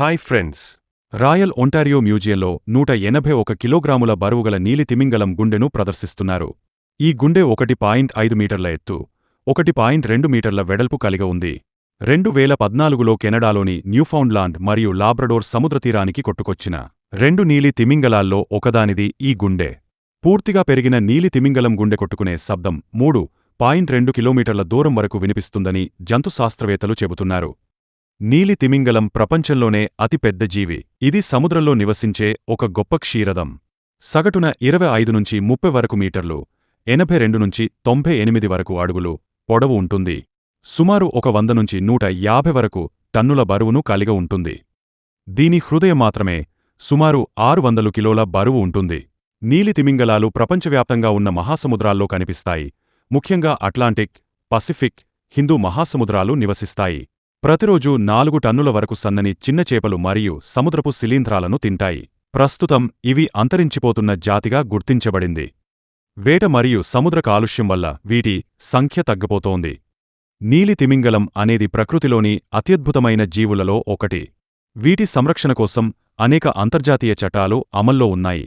Hi friends, royal Ontario మ్యూజియంలో 181 కిలోగ్రాముల బరువుగల నీలి తిమింగలం గుండెను ప్రదర్శిస్తున్నారు. ఈ గుండె 1.5 మీటర్ల ఎత్తు, 1.2 మీటర్ల వెడల్పు కలిగి ఉంది. 2014లో కెనడాలోని న్యూఫౌండ్లాండ్ మరియు లాబ్రడోర్ సముద్రతీరానికి కొట్టుకొచ్చిన 2 నీలి తిమింగలాల్లో ఒకదానిది ఈ గుండె. పూర్తిగా పెరిగిన నీలి తిమింగలం గుండె కొట్టుకునే శబ్దం 3.2 కిలోమీటర్ల దూరం వరకు వినిపిస్తుందని జంతుశాస్త్రవేత్తలు చెబుతున్నారు. నీలి తిమింగలం ప్రపంచంలోనే అతి పెద్ద జీవి. ఇది సముద్రంలో నివసించే ఒక గొప్ప క్షీరదం. సగటున 25 నుంచి 30 వరకు మీటర్లు, 82 నుంచి 98 వరకు అడుగులు పొడవు ఉంటుంది. సుమారు 100 నుంచి 150 వరకు టన్నుల బరువును కలిగి ఉంటుంది. దీని హృదయం మాత్రమే సుమారు 600 కిలోల బరువు ఉంటుంది. నీలి తిమింగలాలు ప్రపంచవ్యాప్తంగా ఉన్న మహాసముద్రాల్లో కనిపిస్తాయి. ముఖ్యంగా అట్లాంటిక్, పసిఫిక్, హిందూ మహాసముద్రాలు నివసిస్తాయి. ప్రతిరోజూ 4 టన్నుల వరకు సన్నని చిన్న చేపలు మరియు సముద్రపు శిలీంధ్రాలను తింటాయి. ప్రస్తుతం ఇవి అంతరించిపోతున్న జాతిగా గుర్తించబడింది. వేట మరియు సముద్ర కాలుష్యం వల్ల వీటి సంఖ్య తగ్గిపోతోంది. నీలి తిమింగలం అనేది ప్రకృతిలోని అత్యద్భుతమైన జీవులలో ఒకటి. వీటి సంరక్షణ కోసం అనేక అంతర్జాతీయ చట్టాలు అమల్లో ఉన్నాయి.